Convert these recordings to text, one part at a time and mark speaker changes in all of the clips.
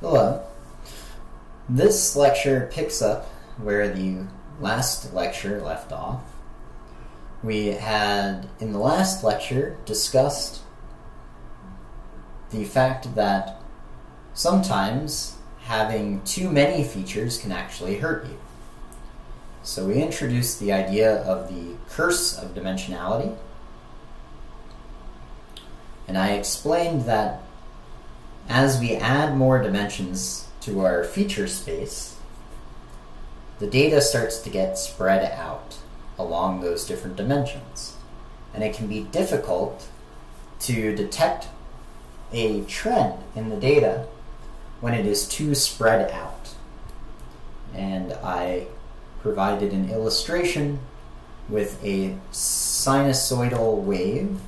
Speaker 1: Hello. This lecture picks up where the last lecture left off. We had, in the last lecture, discussed the fact that sometimes having too many features can actually hurt you. So we introduced the idea of the curse of dimensionality, and I explained that as we add more dimensions to our feature space, the data starts to get spread out along those different dimensions. And it can be difficult to detect a trend in the data when it is too spread out. And I provided an illustration with a sinusoidal wave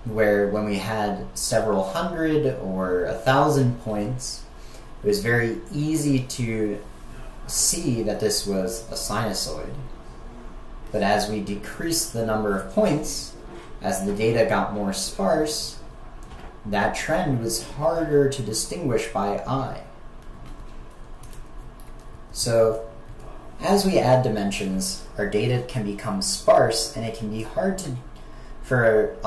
Speaker 1: where when we had several hundred or 1,000 points, it was very easy to see that this was a sinusoid. But as we decreased the number of points, as the data got more sparse, that trend was harder to distinguish by eye. So as we add dimensions, our data can become sparse, and it can be hard for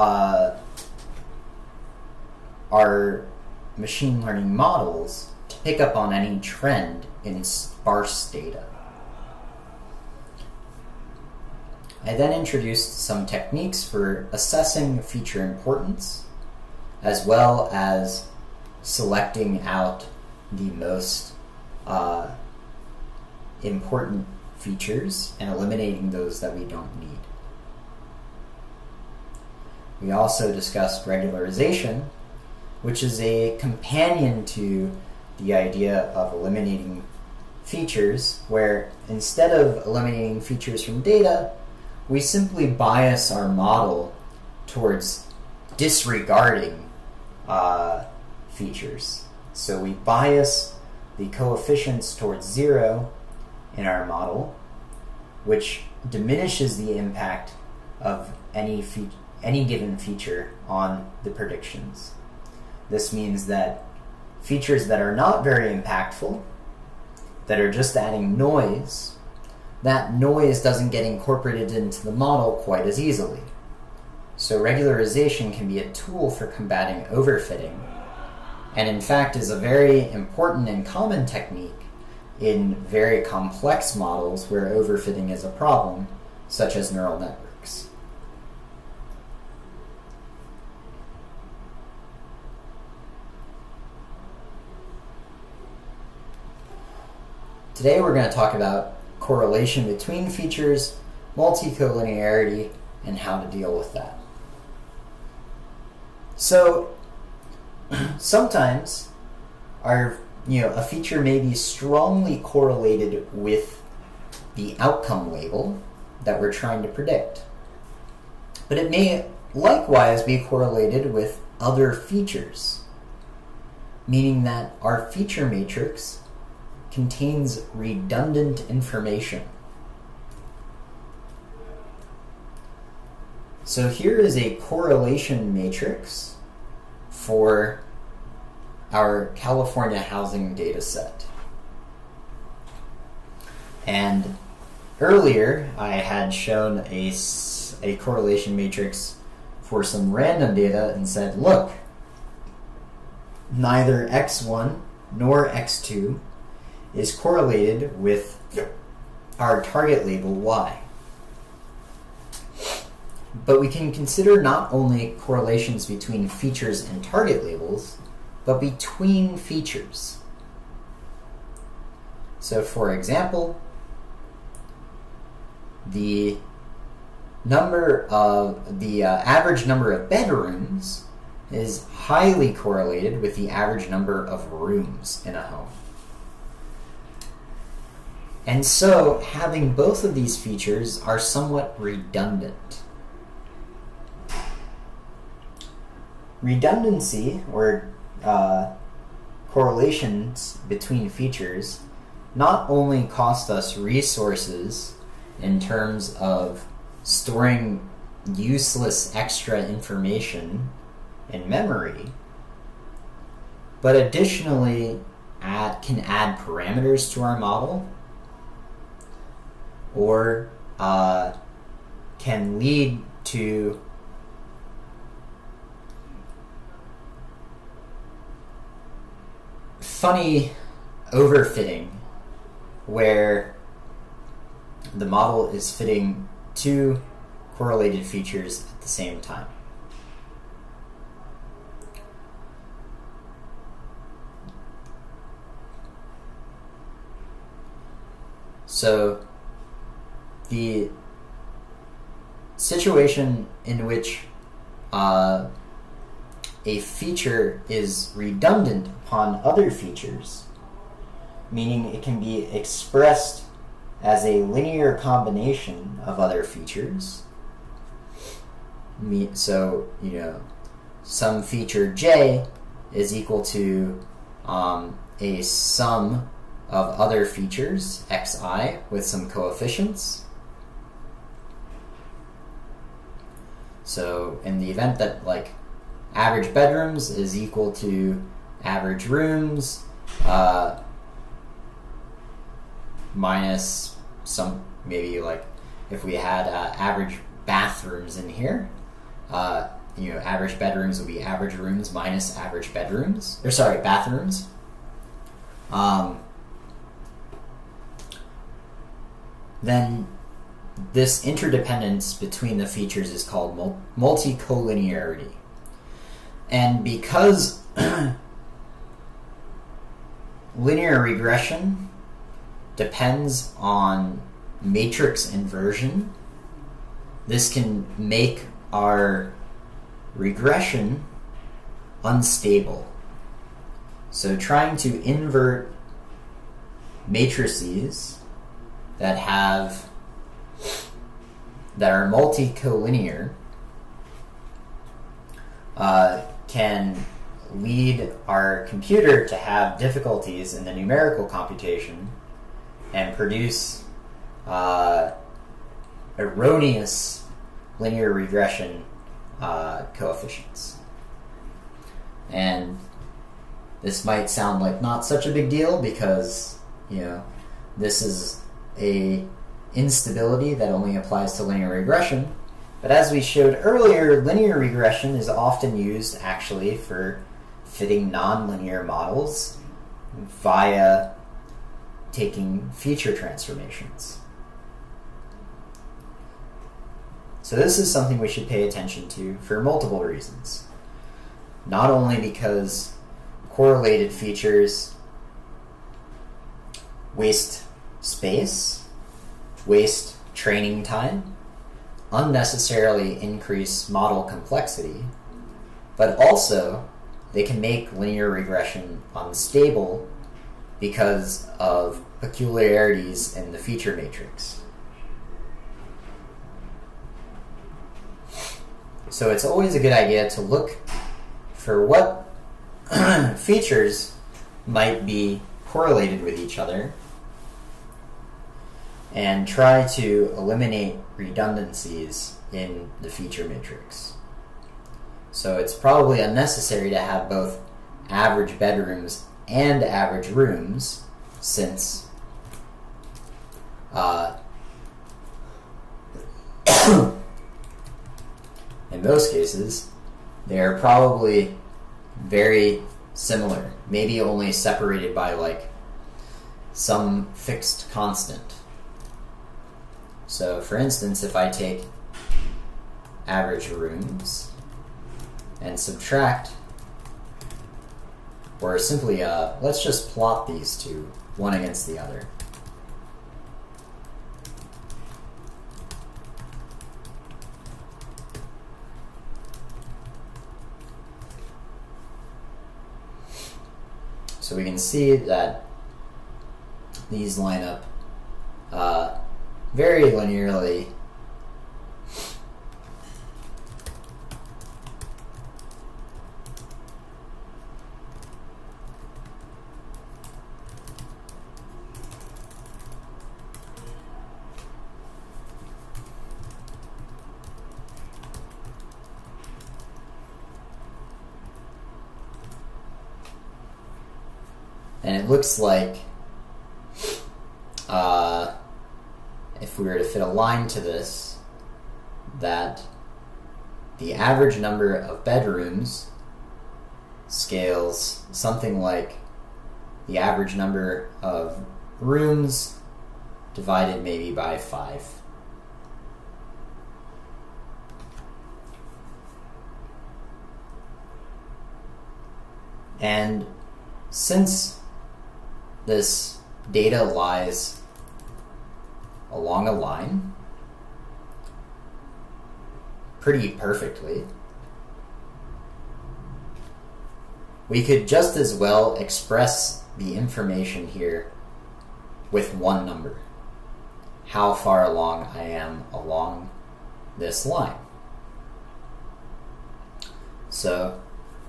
Speaker 1: our machine learning models to pick up on any trend in sparse data. I then introduced some techniques for assessing feature importance, as well as selecting out the most important features and eliminating those that we don't need. We also discussed regularization, which is a companion to the idea of eliminating features, where instead of eliminating features from data, we simply bias our model towards disregarding features. So we bias the coefficients towards 0 in our model, which diminishes the impact of any given feature on the predictions. This means that features that are not very impactful, that are just adding noise, that noise doesn't get incorporated into the model quite as easily. So regularization can be a tool for combating overfitting, and in fact is a very important and common technique in very complex models where overfitting is a problem, such as neural networks. Today we're going to talk about correlation between features, multi-collinearity, and how to deal with that. So sometimes a feature may be strongly correlated with the outcome label that we're trying to predict. But it may likewise be correlated with other features, meaning that our feature matrix contains redundant information. So here is a correlation matrix for our California housing data set. And earlier I had shown a correlation matrix for some random data and said, look, neither x1 nor x2 is correlated with our target label y. But we can consider not only correlations between features and target labels, but between features. So for example, the average number of bedrooms is highly correlated with the average number of rooms in a home. And so having both of these features are somewhat redundant. Redundancy, or correlations between features, not only cost us resources in terms of storing useless extra information in memory, but additionally can add parameters to our model, or can lead to funny overfitting, where the model is fitting two correlated features at the same time. So the situation in which a feature is redundant upon other features, meaning it can be expressed as a linear combination of other features. So, some feature j is equal to a sum of other features, xi, with some coefficients. So in the event that average bedrooms is equal to average rooms minus some, maybe if we had average bathrooms in here, average bedrooms would be average rooms minus average bathrooms. Then this interdependence between the features is called multicollinearity. And because linear regression depends on matrix inversion, this can make our regression unstable. So trying to invert matrices that are multicollinear can lead our computer to have difficulties in the numerical computation and produce erroneous linear regression coefficients. And this might sound like not such a big deal because, this is a instability that only applies to linear regression. But as we showed earlier, linear regression is often used actually for fitting nonlinear models via taking feature transformations. So this is something we should pay attention to for multiple reasons. Not only because correlated features waste space, waste training time, unnecessarily increase model complexity, but also they can make linear regression unstable because of peculiarities in the feature matrix. So it's always a good idea to look for what features might be correlated with each other and try to eliminate redundancies in the feature matrix. So it's probably unnecessary to have both average bedrooms and average rooms, since in most cases they're probably very similar, maybe only separated by some fixed constant. So for instance, if I take average rooms and subtract, or simply let's just plot these two, one against the other. So we can see that these line up very linearly. And it looks like if we were to fit a line to this, that the average number of bedrooms scales something like the average number of rooms divided maybe by 5. And since this data lies along a line pretty perfectly, we could just as well express the information here with one number, how far along I am along this line. So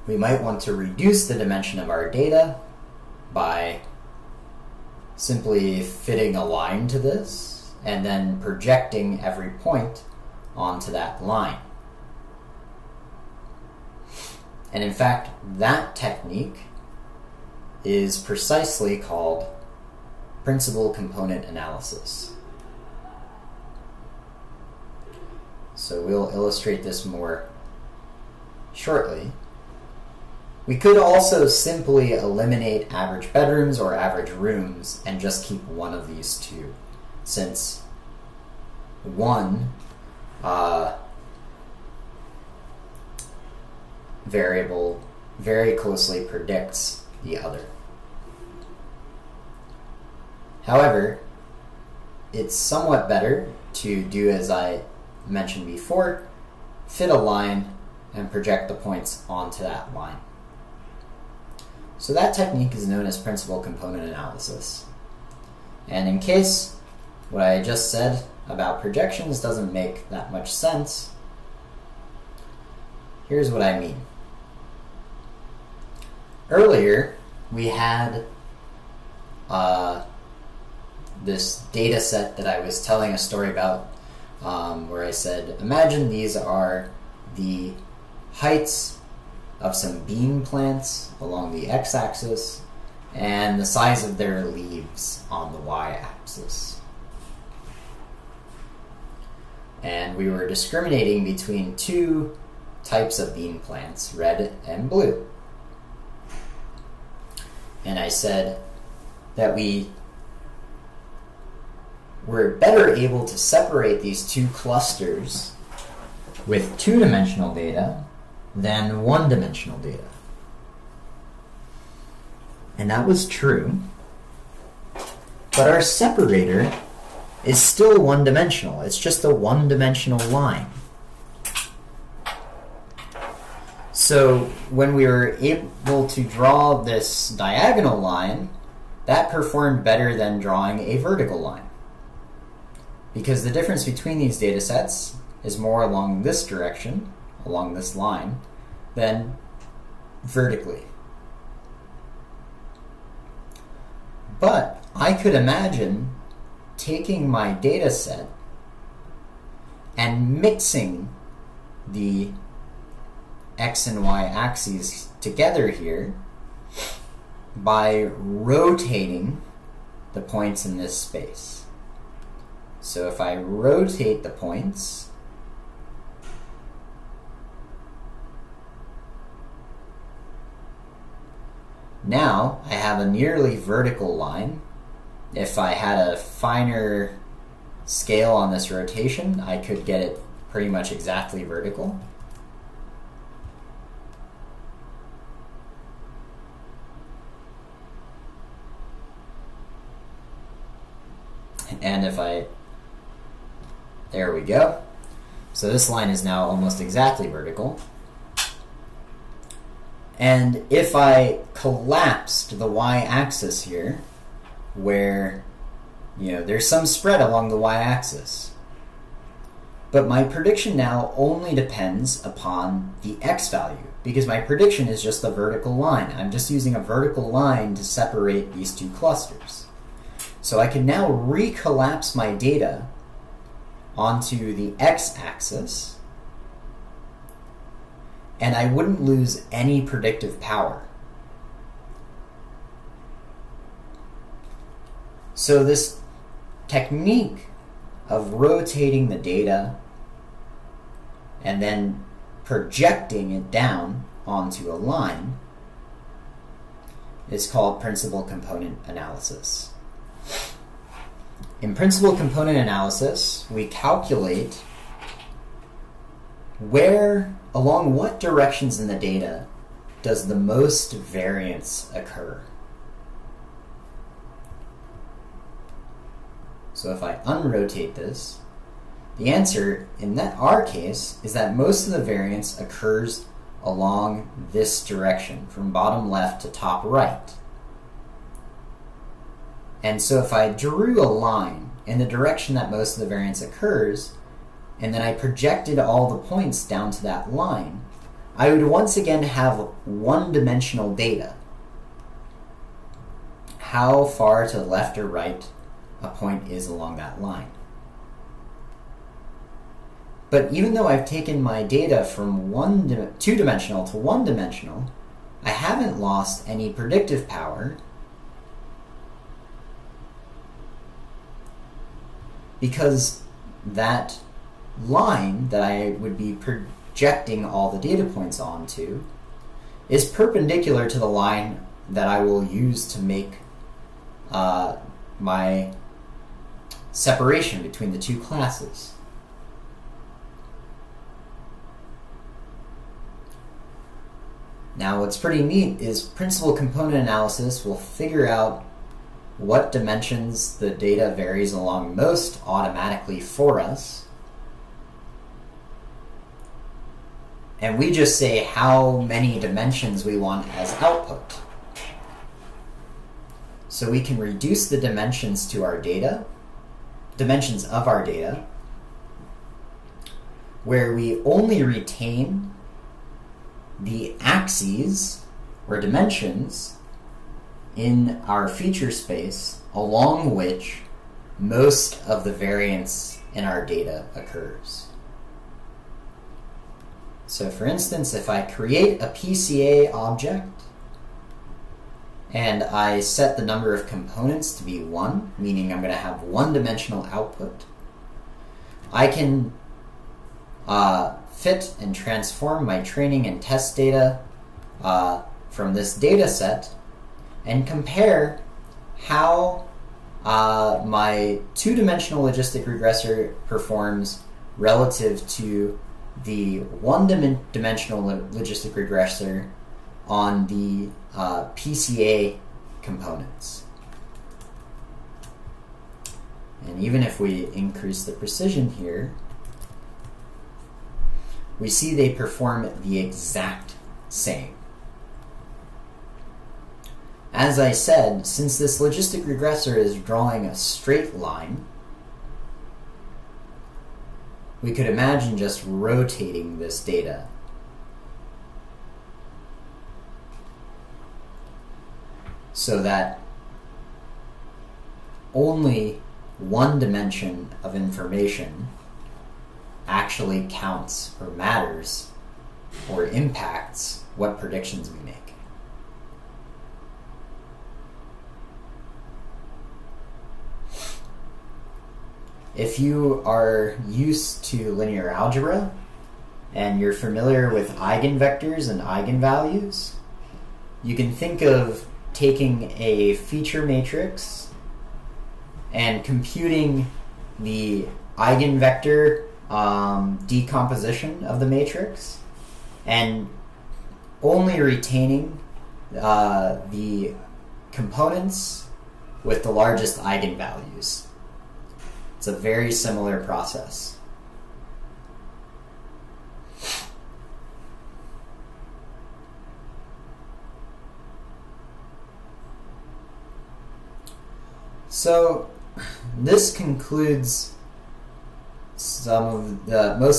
Speaker 1: we might want to reduce the dimension of our data by simply fitting a line to this and then projecting every point onto that line. And in fact, that technique is precisely called principal component analysis. So we'll illustrate this more shortly. We could also simply eliminate average bedrooms or average rooms and just keep one of these two, since one variable very closely predicts the other. However, it's somewhat better to do as I mentioned before, fit a line and project the points onto that line. So that technique is known as principal component analysis. And in case what I just said about projections doesn't make that much sense, here's what I mean. Earlier, we had this data set that I was telling a story about, where I said, imagine these are the heights of some bean plants along the x-axis and the size of their leaves on the y-axis. And we were discriminating between two types of bean plants, red and blue. And I said that we were better able to separate these two clusters with two-dimensional data than one-dimensional data. And that was true. But our separator is still one-dimensional. It's just a one-dimensional line. So when we were able to draw this diagonal line, that performed better than drawing a vertical line, because the difference between these data sets is more along this direction, along this line, than vertically. But I could imagine taking my data set and mixing the x and y axes together here by rotating the points in this space. So if I rotate the points, now I have a nearly vertical line. If I had a finer scale on this rotation, I could get it pretty much exactly vertical. And if I, there we go. So this line is now almost exactly vertical. And if I collapsed the y-axis here, where, there's some spread along the y-axis, but my prediction now only depends upon the x value, because my prediction is just a vertical line. I'm just using a vertical line to separate these two clusters. So I can now recollapse my data onto the x-axis, and I wouldn't lose any predictive power. So this technique of rotating the data and then projecting it down onto a line is called principal component analysis. In principal component analysis, we calculate along what directions in the data does the most variance occur. So if I unrotate this, the answer in our case is that most of the variance occurs along this direction, from bottom left to top right. And so if I drew a line in the direction that most of the variance occurs, and then I projected all the points down to that line, I would once again have one-dimensional data. How far to the left or right a point is along that line. But even though I've taken my data from two-dimensional to one-dimensional, I haven't lost any predictive power because that line that I would be projecting all the data points onto is perpendicular to the line that I will use to make my separation between the two classes. Now what's pretty neat is principal component analysis will figure out what dimensions the data varies along most automatically for us. And we just say how many dimensions we want as output. So we can reduce the dimensions of our data, where we only retain the axes or dimensions in our feature space along which most of the variance in our data occurs. So for instance, if I create a PCA object and I set the number of components to be 1, meaning I'm going to have one-dimensional output, I can fit and transform my training and test data from this data set and compare how my two-dimensional logistic regressor performs relative to the one-dimensional logistic regressor on the PCA components. And even if we increase the precision here, we see they perform the exact same. As I said, since this logistic regressor is drawing a straight line, we could imagine just rotating this data. So that only one dimension of information actually counts or matters or impacts what predictions we make. If you are used to linear algebra and you're familiar with eigenvectors and eigenvalues, you can think of taking a feature matrix and computing the eigenvector decomposition of the matrix and only retaining the components with the largest eigenvalues. It's a very similar process. So this concludes most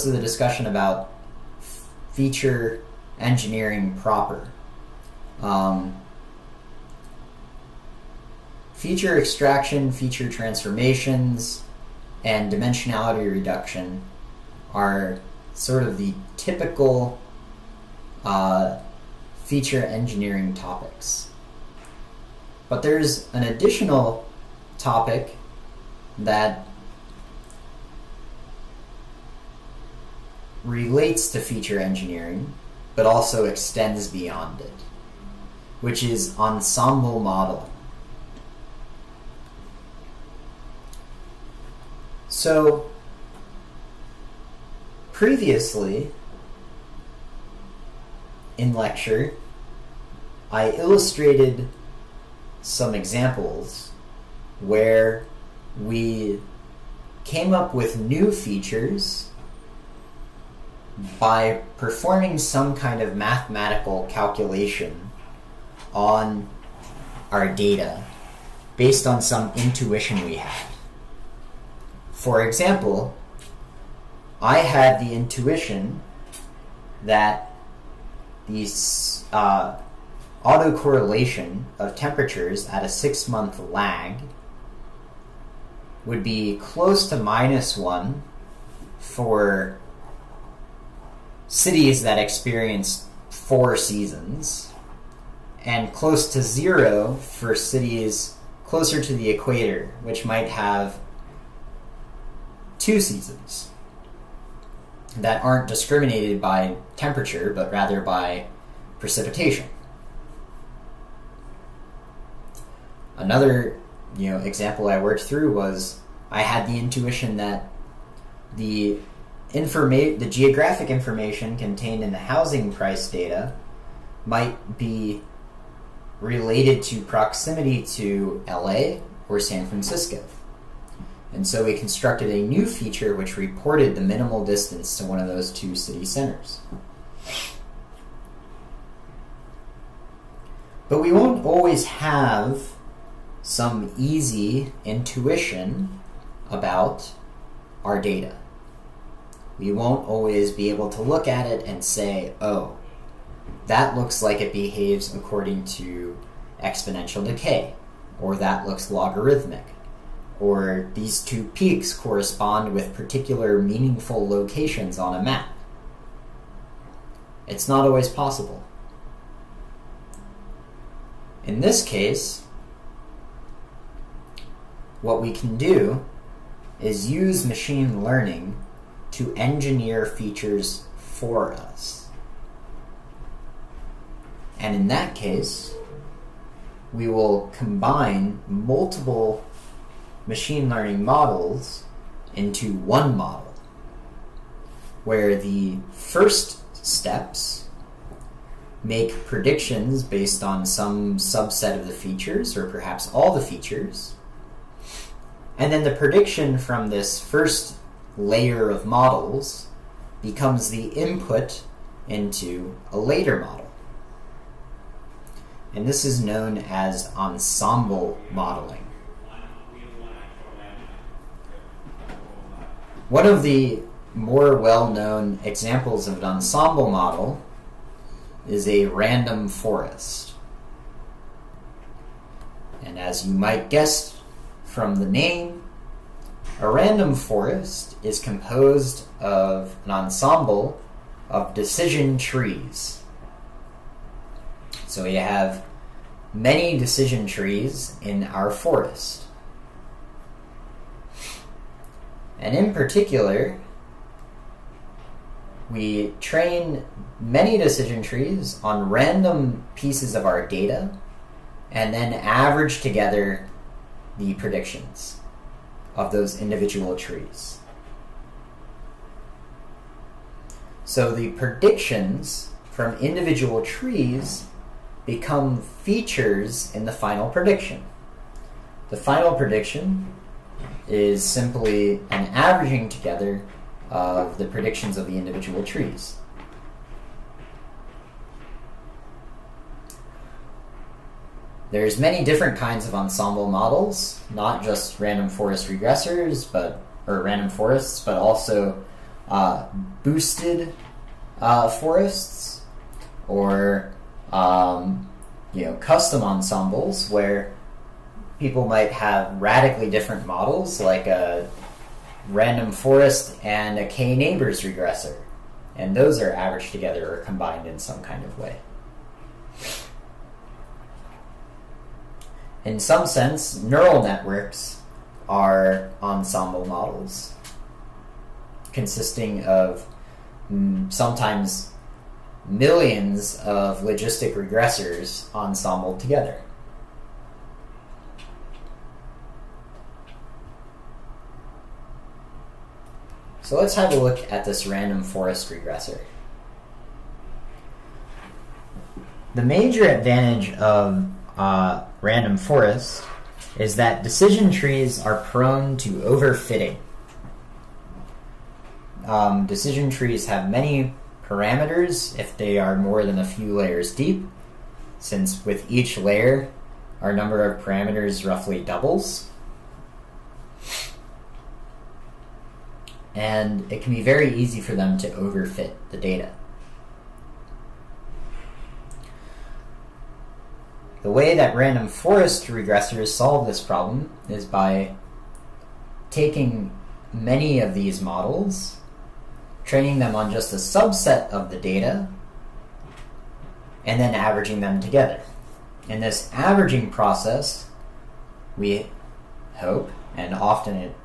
Speaker 1: of the discussion about feature engineering proper. Feature extraction, feature transformations, and dimensionality reduction are sort of the typical feature engineering topics. But there's an additional topic that relates to feature engineering, but also extends beyond it, which is ensemble modeling. So, previously in lecture, I illustrated some examples where we came up with new features by performing some kind of mathematical calculation on our data based on some intuition we had. For example, I had the intuition that the autocorrelation of temperatures at a 6-month lag would be close to -1 for cities that experience 4 seasons, and close to 0 for cities closer to the equator, which might have 2 seasons that aren't discriminated by temperature, but rather by precipitation. Another example I worked through was I had the intuition that the geographic information contained in the housing price data might be related to proximity to LA or San Francisco. And so we constructed a new feature which reported the minimal distance to one of those 2 city centers. But we won't always have some easy intuition about our data. We won't always be able to look at it and say, oh, that looks like it behaves according to exponential decay, or that looks logarithmic, or these 2 peaks correspond with particular meaningful locations on a map. It's not always possible. In this case, what we can do is use machine learning to engineer features for us. And in that case, we will combine multiple machine learning models into one model, where the first steps make predictions based on some subset of the features, or perhaps all the features, and then the prediction from this first layer of models becomes the input into a later model. And this is known as ensemble modeling. One of the more well-known examples of an ensemble model is a random forest. And as you might guess from the name, a random forest is composed of an ensemble of decision trees. So we have many decision trees in our forest. And in particular, we train many decision trees on random pieces of our data and then average together the predictions of those individual trees. So the predictions from individual trees become features in the final prediction. The final prediction is simply an averaging together of the predictions of the individual trees. There's many different kinds of ensemble models, not just random forest regressors, or random forests, but also boosted forests, or custom ensembles where people might have radically different models, like a random forest and a k-neighbors regressor, and those are averaged together or combined in some kind of way. in some sense, neural networks are ensemble models consisting of sometimes millions of logistic regressors ensembled together. So let's have a look at this random forest regressor. The major advantage of random forest is that decision trees are prone to overfitting. Decision trees have many parameters if they are more than a few layers deep, since with each layer our number of parameters roughly doubles. And it can be very easy for them to overfit the data. The way that random forest regressors solve this problem is by taking many of these models, training them on just a subset of the data, and then averaging them together. In this averaging process, we hope, and often it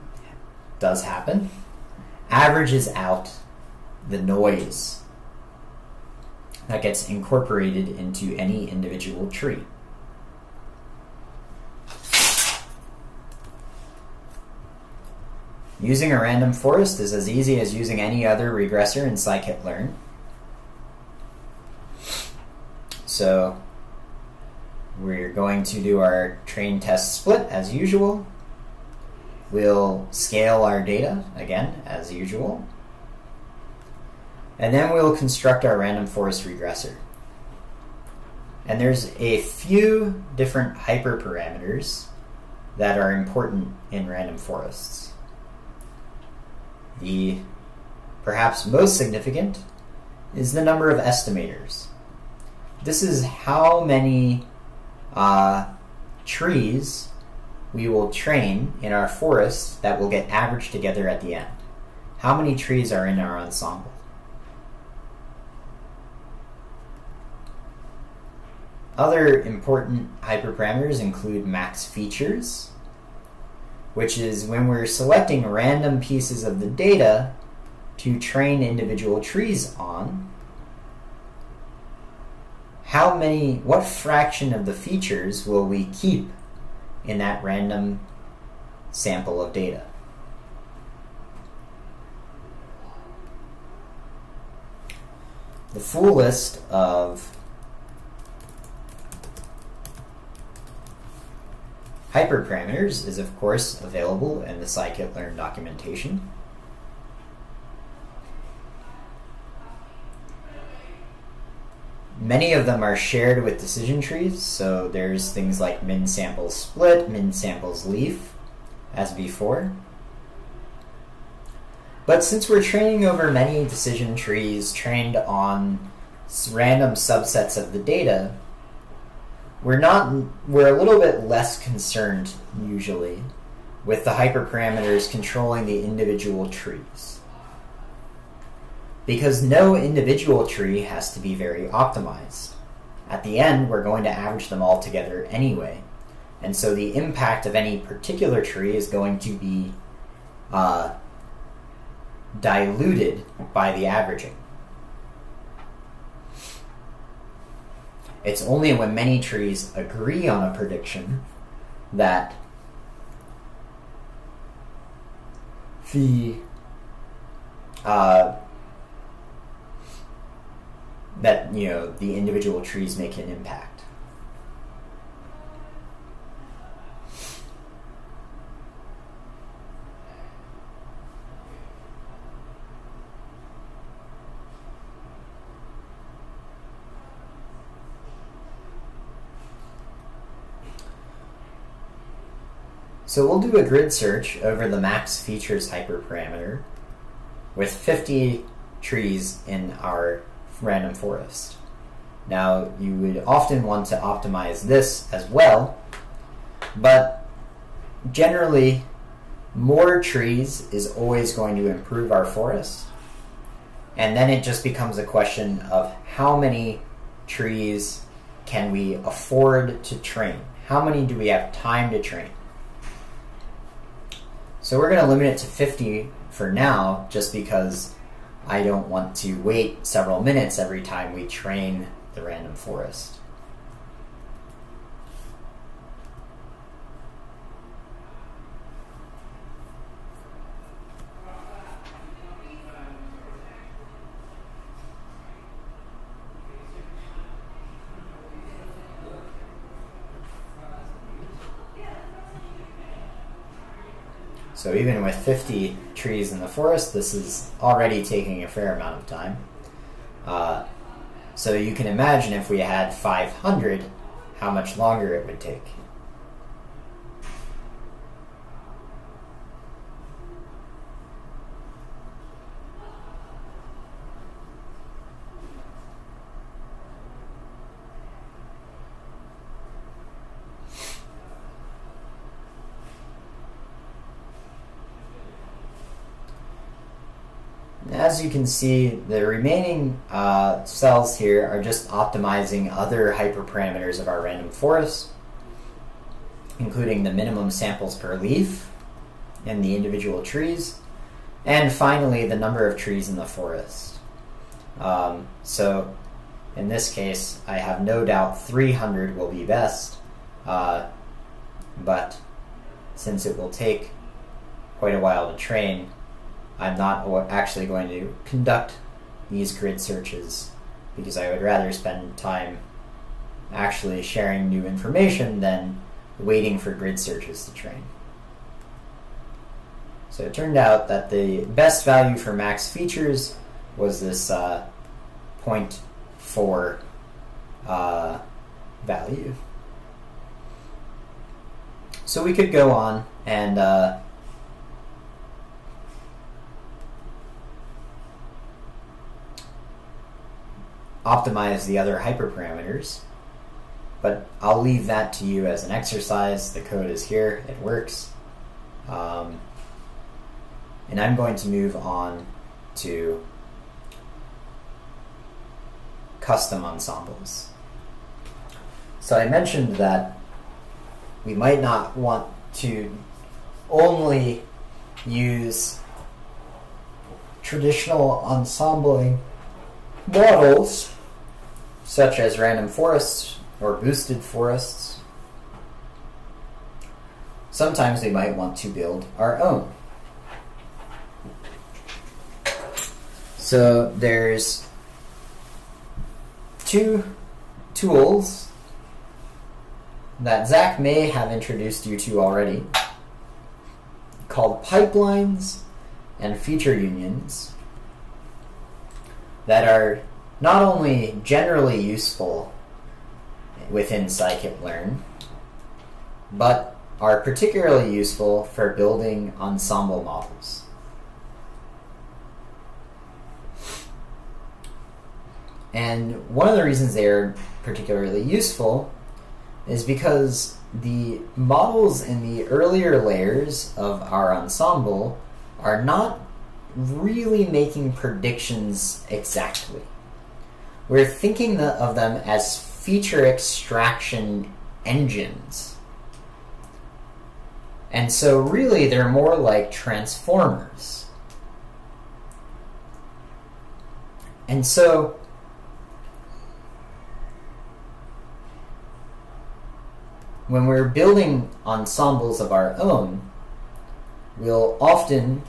Speaker 1: does happen, averages out the noise that gets incorporated into any individual tree. Using a random forest is as easy as using any other regressor in scikit-learn. So we're going to do our train test split as usual. We'll scale our data, again, as usual. And then we'll construct our random forest regressor. And there's a few different hyperparameters that are important in random forests. The perhaps most significant is the number of estimators. This is how many trees we will train in our forest that will get averaged together at the end. How many trees are in our ensemble? Other important hyperparameters include max features, which is when we're selecting random pieces of the data to train individual trees on, what fraction of the features will we keep in that random sample of data? The full list of hyperparameters is, of course, available in the scikit-learn documentation. Many of them are shared with decision trees, so there's things like min samples split, min samples leaf, as before. But since we're training over many decision trees trained on random subsets of the data, we're a little bit less concerned, usually, with the hyperparameters controlling the individual trees. Because no individual tree has to be very optimized. At the end, we're going to average them all together anyway. And so the impact of any particular tree is going to be diluted by the averaging. It's only when many trees agree on a prediction that the individual trees make an impact. So we'll do a grid search over the max features hyperparameter with 50 trees in our random forest. Now, you would often want to optimize this as well, but generally, more trees is always going to improve our forest, and then it just becomes a question of how many trees can we afford to train? how many do we have time to train? So we're going to limit it to 50 for now, just because I don't want to wait several minutes every time we train the random forest. So even with 50 trees in the forest, this is already taking a fair amount of time. So you can imagine if we had 500, how much longer it would take. As you can see, the remaining cells here are just optimizing other hyperparameters of our random forest, including the minimum samples per leaf in the individual trees, and finally the number of trees in the forest. So in this case, I have no doubt 300 will be best, but since it will take quite a while to train, I'm not actually going to conduct these grid searches because I would rather spend time actually sharing new information than waiting for grid searches to train. So it turned out that the best value for max features was this 0.4 value. So we could go on and optimize the other hyperparameters, but I'll leave that to you as an exercise. The code is here, it works. And I'm going to move on to custom ensembles. So I mentioned that we might not want to only use traditional ensembling models such as random forests or boosted forests. Sometimes we might want to build our own. So there's two tools that Zach may have introduced you to already, called pipelines and feature unions, that are not only generally useful within scikit-learn, but are particularly useful for building ensemble models. And one of the reasons they are particularly useful is because the models in the earlier layers of our ensemble are not really making predictions exactly. We're thinking of them as feature extraction engines. And so really they're more like transformers. And so when we're building ensembles of our own, we'll often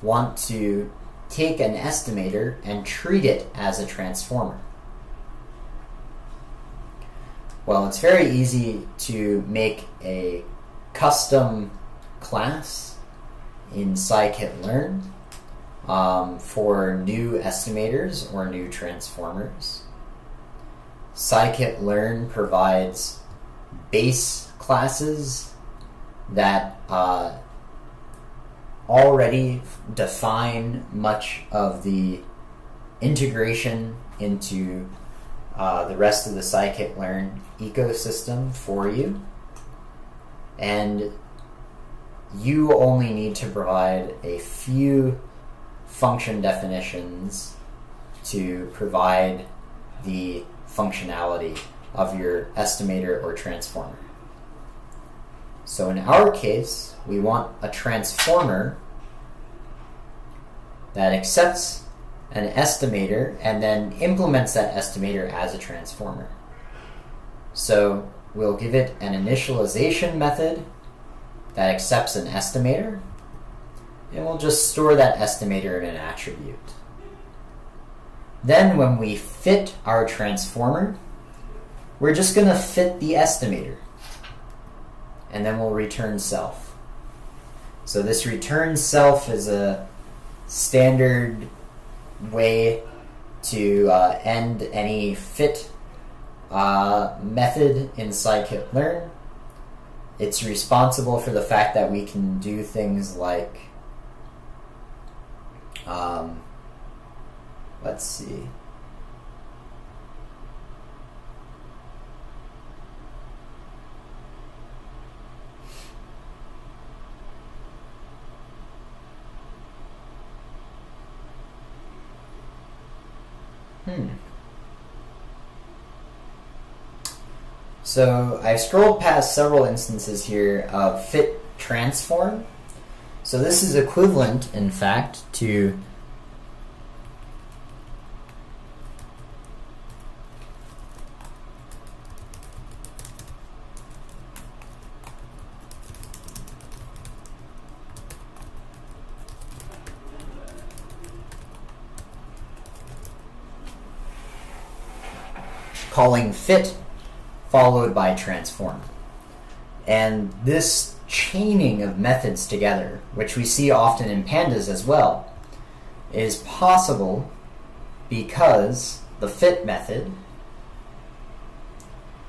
Speaker 1: want to take an estimator and treat it as a transformer. Well, it's very easy to make a custom class in scikit-learn for new estimators or new transformers. Scikit-learn provides base classes that already define much of the integration into the rest of the scikit-learn ecosystem for you. And you only need to provide a few function definitions to provide the functionality of your estimator or transformer. So in our case, we want a transformer that accepts an estimator and then implements that estimator as a transformer. So we'll give it an initialization method that accepts an estimator, and we'll just store that estimator in an attribute. Then when we fit our transformer, we're just going to fit the estimator, and then we'll return self. So this return self is a standard way to end any fit method in scikit-learn. It's responsible for the fact that we can do things like, let's see. So I've scrolled past several instances here of fit transform. So this is equivalent, in fact, to calling fit followed by transform. And this chaining of methods together, which we see often in pandas as well, is possible because the fit method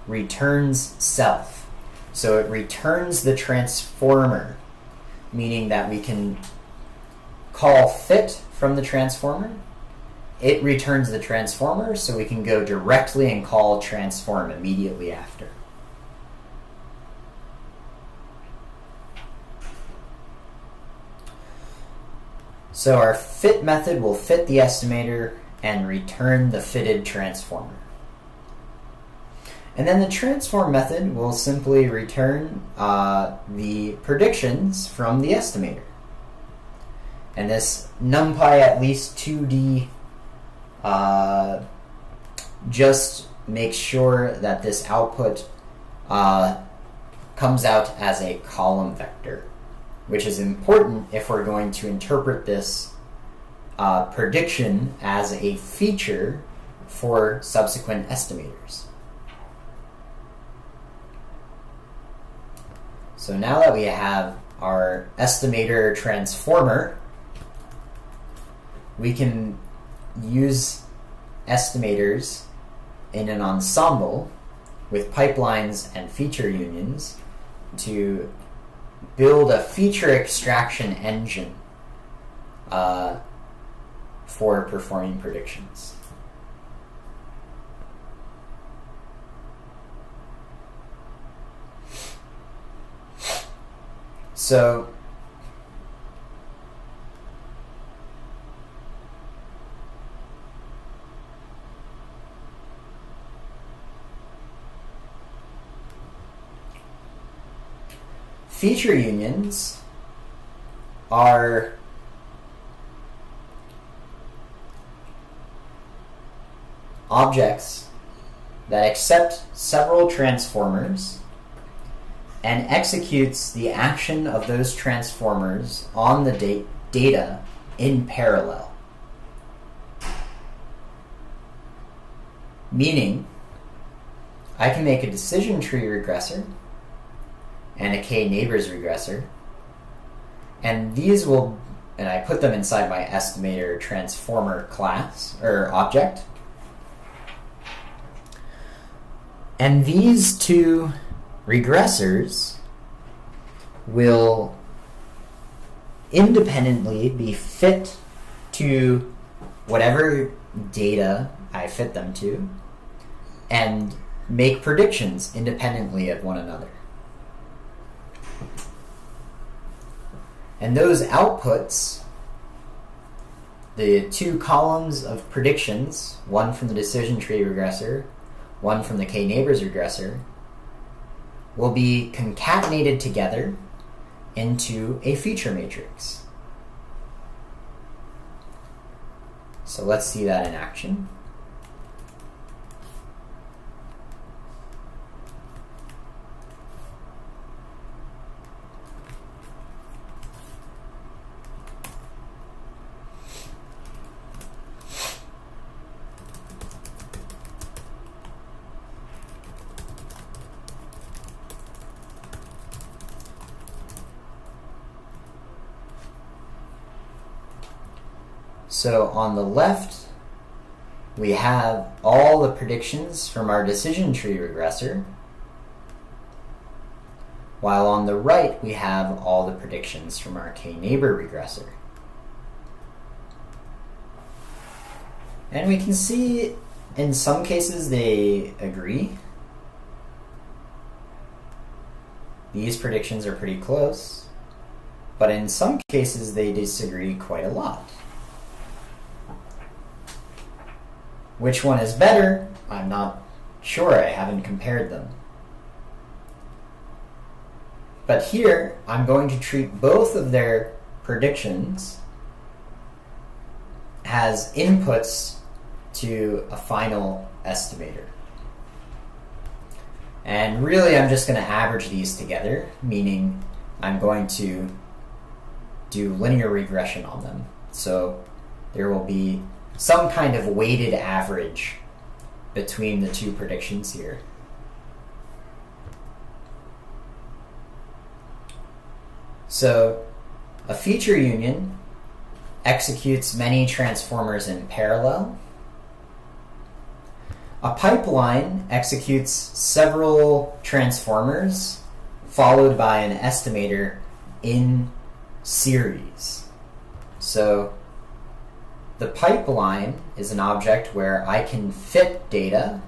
Speaker 1: returns self. So it returns the transformer, meaning that we can call fit from the transformer. It returns the transformer, so we can go directly and call transform immediately after. So our fit method will fit the estimator and return the fitted transformer. And then the transform method will simply return the predictions from the estimator. And this numpy at least 2D just makes sure that this output comes out as a column vector, which is important if we're going to interpret this prediction as a feature for subsequent estimators. So now that we have our estimator transformer, we can use estimators in an ensemble with pipelines and feature unions to build a feature extraction engine for performing predictions. So feature unions are objects that accept several transformers and executes the action of those transformers on the data in parallel. Meaning, I can make a decision tree regressor and a k-neighbors regressor, and these will, and I put them inside my estimator transformer class, or object, and these two regressors will independently be fit to whatever data I fit them to and make predictions independently of one another. And those outputs, the two columns of predictions, one from the decision tree regressor, one from the k-neighbors regressor, will be concatenated together into a feature matrix. So let's see that in action. So on the left, we have all the predictions from our decision tree regressor, while on the right, we have all the predictions from our k-neighbor regressor. And we can see in some cases they agree. These predictions are pretty close, but in some cases they disagree quite a lot. Which one is better? I'm not sure. I haven't compared them. But here, I'm going to treat both of their predictions as inputs to a final estimator. And really, I'm just going to average these together, meaning I'm going to do linear regression on them. So there will be some kind of weighted average between the two predictions here. So a feature union executes many transformers in parallel. A pipeline executes several transformers followed by an estimator in series. So the pipeline is an object where I can fit data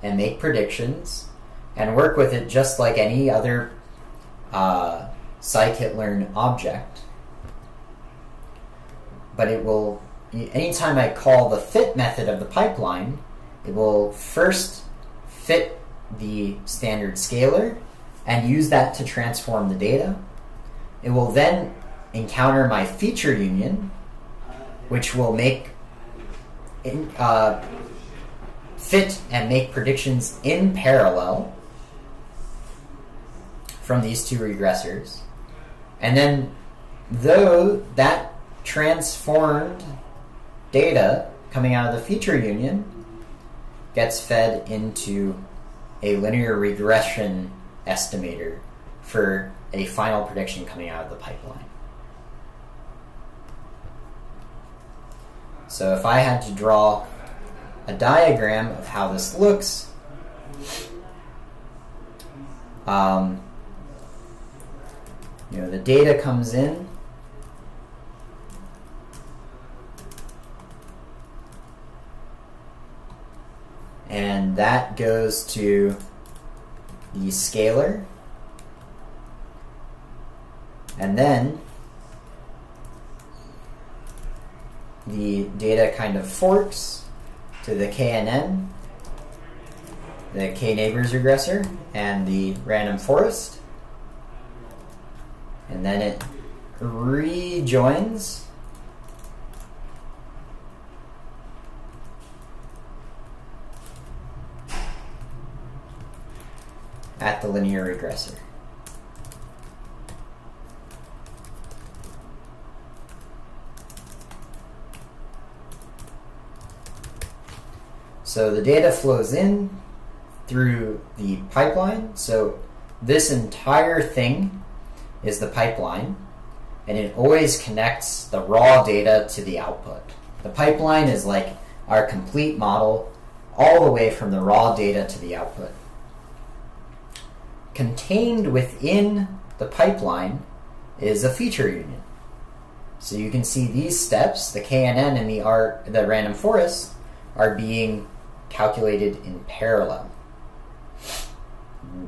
Speaker 1: and make predictions and work with it just like any other scikit-learn object. But it will, anytime I call the fit method of the pipeline, it will first fit the standard scalar and use that to transform the data. It will then encounter my feature union, which will make fit and make predictions in parallel from these two regressors. And then though that transformed data coming out of the feature union gets fed into a linear regression estimator for a final prediction coming out of the pipeline. So if I had to draw a diagram of how this looks, the data comes in, and that goes to the scalar, and then the data kind of forks to the KNN, the k-neighbors regressor, and the random forest. And then it rejoins at the linear regressor. So the data flows in through the pipeline. So this entire thing is the pipeline, and it always connects the raw data to the output. The pipeline is like our complete model all the way from the raw data to the output. Contained within the pipeline is a feature union. So you can see these steps, the KNN and the random forest, are being calculated in parallel.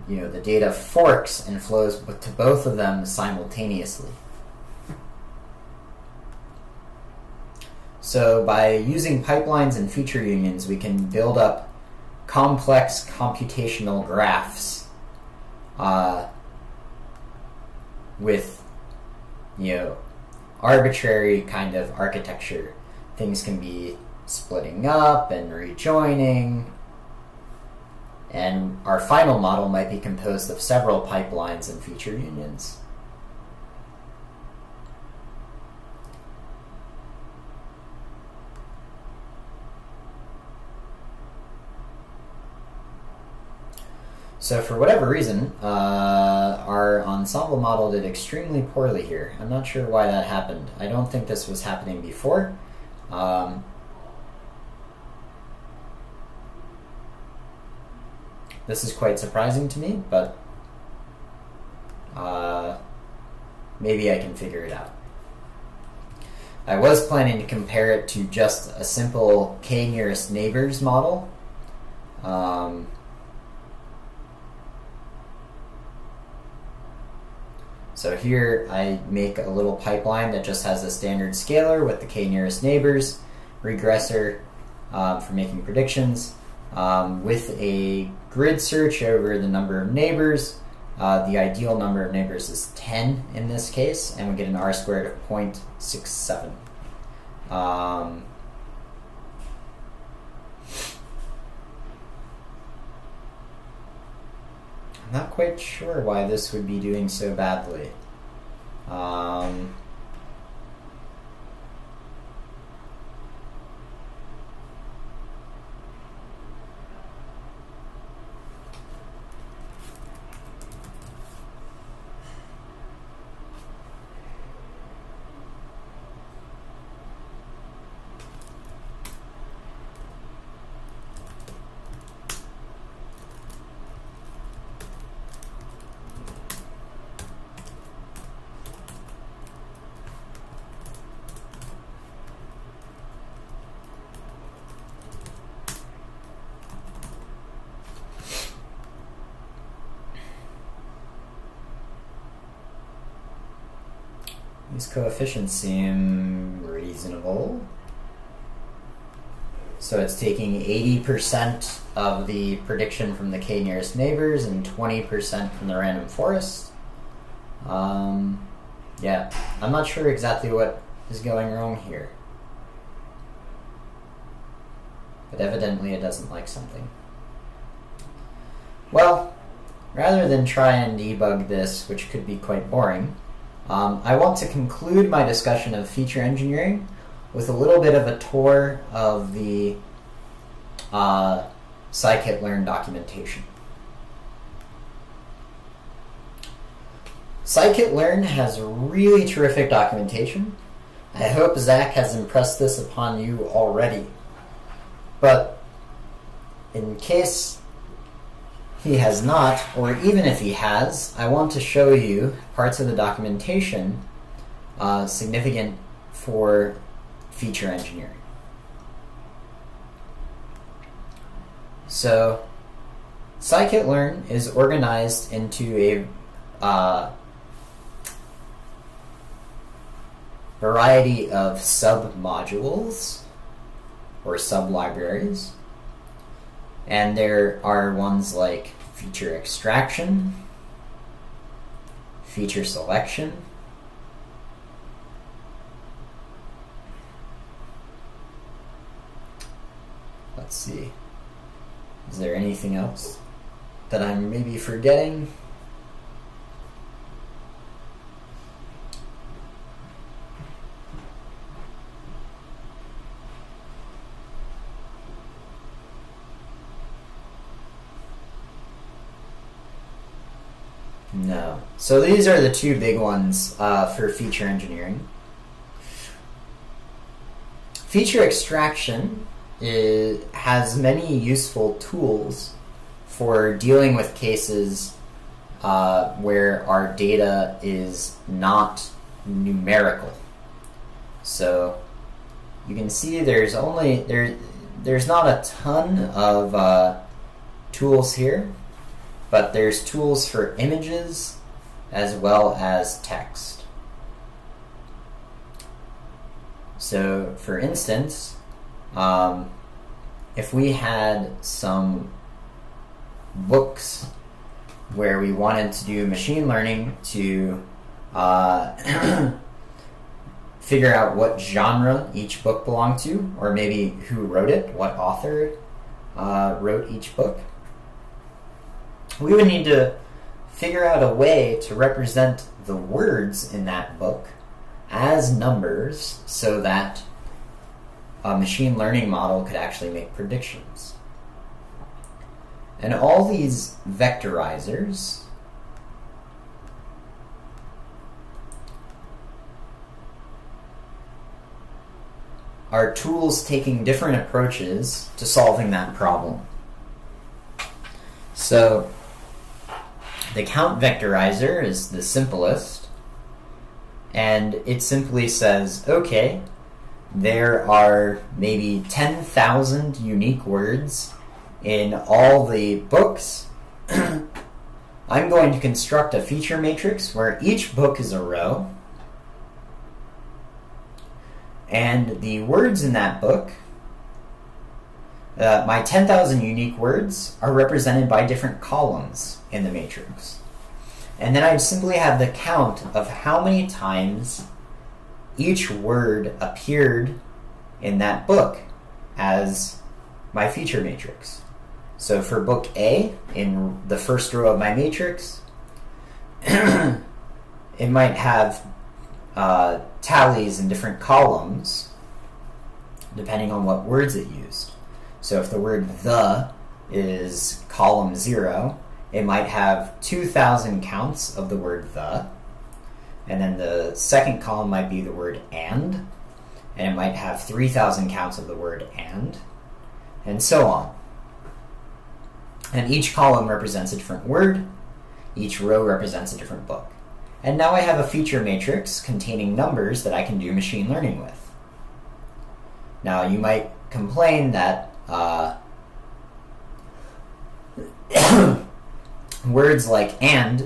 Speaker 1: The data forks and flows to both of them simultaneously. So by using pipelines and feature unions, we can build up complex computational graphs with, arbitrary kind of architecture. Things can be splitting up and rejoining, and our final model might be composed of several pipelines and feature unions. So for whatever reason, our ensemble model did extremely poorly here. I'm not sure why that happened. I don't think this was happening before. This is quite surprising to me, but maybe I can figure it out. I was planning to compare it to just a simple k-nearest neighbors model. So here I make a little pipeline that just has a standard scalar with the k-nearest neighbors, regressor for making predictions, with a grid search over the number of neighbors. The ideal number of neighbors is 10 in this case, and we get an R squared of 0.67. I'm not quite sure why this would be doing so badly. These coefficients seem reasonable. So it's taking 80% of the prediction from the k-nearest neighbors and 20% from the random forest. Yeah, I'm not sure exactly what is going wrong here. But evidently it doesn't like something. Well, rather than try and debug this, which could be quite boring, I want to conclude my discussion of feature engineering with a little bit of a tour of the scikit-learn documentation. Scikit-learn has really terrific documentation. I hope Zach has impressed this upon you already. But in case he has not, or even if he has, I want to show you parts of the documentation significant for feature engineering. So, scikit-learn is organized into a variety of sub-modules or sub-libraries. And there are ones like feature extraction, feature selection, let's see, is there anything else that I'm maybe forgetting? No. So these are the two big ones for feature engineering. Feature extraction has many useful tools for dealing with cases where our data is not numerical. So you can see there's not a ton of tools here. But there's tools for images as well as text. So, for instance, if we had some books where we wanted to do machine learning to figure out what genre each book belonged to, or maybe who wrote it, what author wrote each book. We would need to figure out a way to represent the words in that book as numbers so that a machine learning model could actually make predictions. And all these vectorizers are tools taking different approaches to solving that problem. So the count vectorizer is the simplest, and it simply says, okay, there are maybe 10,000 unique words in all the books. I'm going to construct a feature matrix where each book is a row, and the words in that book, my 10,000 unique words, are represented by different columns in the matrix. And then I'd simply have the count of how many times each word appeared in that book as my feature matrix. So for book A, in the first row of my matrix, it might have tallies in different columns depending on what words it used. So if the word the is column 0, it might have 2,000 counts of the word the, and then the second column might be the word and it might have 3,000 counts of the word and so on. And each column represents a different word, each row represents a different book. And now I have a feature matrix containing numbers that I can do machine learning with. Now you might complain that words like and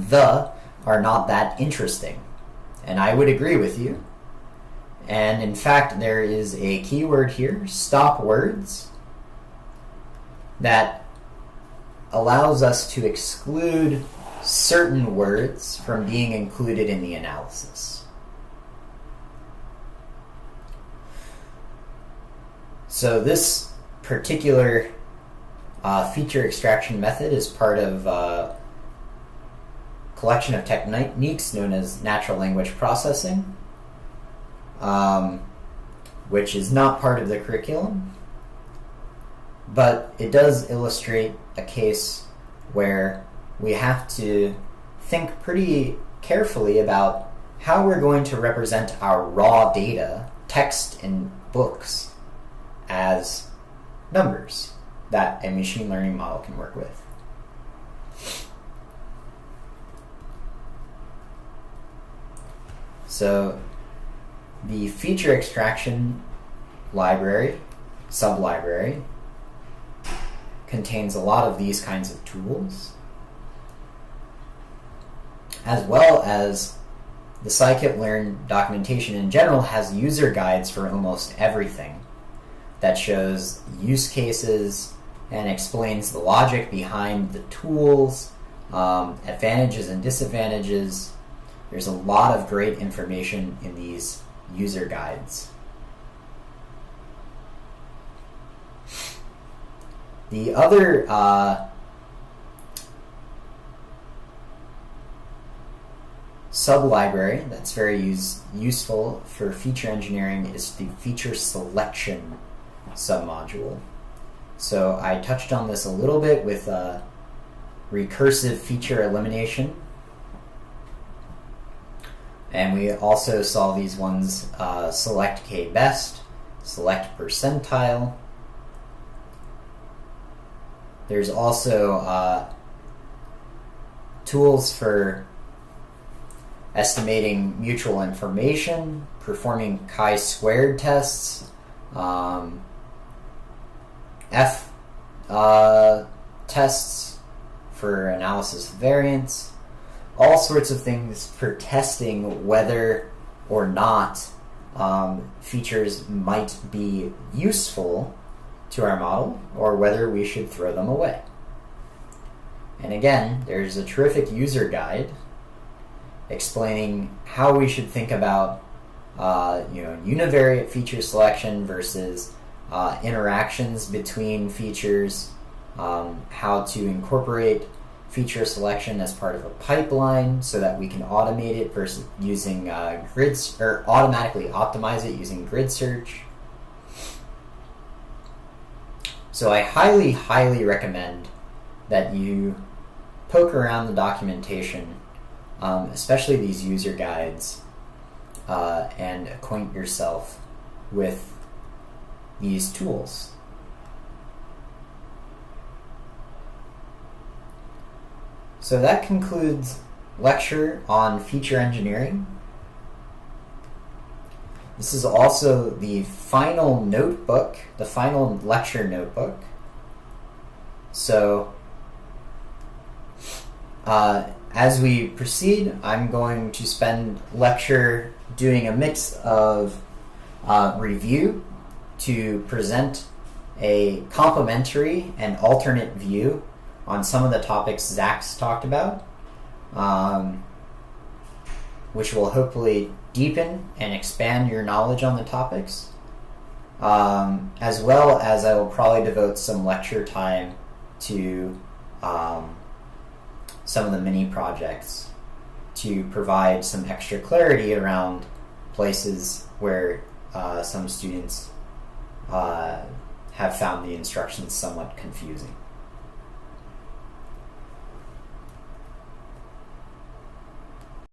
Speaker 1: the are not that interesting. And I would agree with you. And in fact, there is a keyword here, stop words, that allows us to exclude certain words from being included in the analysis. So this particular feature extraction method is part of a collection of techniques known as natural language processing, which is not part of the curriculum, but it does illustrate a case where we have to think pretty carefully about how we're going to represent our raw data, text in books, as numbers that a machine learning model can work with. So the feature extraction library, sublibrary, contains a lot of these kinds of tools, as well as the scikit-learn documentation in general has user guides for almost everything that shows use cases and explains the logic behind the tools, advantages and disadvantages. There's a lot of great information in these user guides. The other sublibrary that's very useful for feature engineering is the feature selection submodule. So I touched on this a little bit with recursive feature elimination. And we also saw these ones, select k-best, select percentile. There's also tools for estimating mutual information, performing chi-squared tests, F tests for analysis of variance, all sorts of things for testing whether or not features might be useful to our model or whether we should throw them away. And again, there's a terrific user guide explaining how we should think about univariate feature selection versus interactions between features, how to incorporate feature selection as part of a pipeline so that we can automate it versus using grids, or automatically optimize it using grid search. So I highly, highly recommend that you poke around the documentation, especially these user guides, and acquaint yourself with these tools. So that concludes lecture on feature engineering. This is also the final notebook, the final lecture notebook. So as we proceed, I'm going to spend lecture doing a mix of review to present a complementary and alternate view on some of the topics Zach's talked about, which will hopefully deepen and expand your knowledge on the topics, as well as I will probably devote some lecture time to some of the mini projects to provide some extra clarity around places where some students have found the instructions somewhat confusing.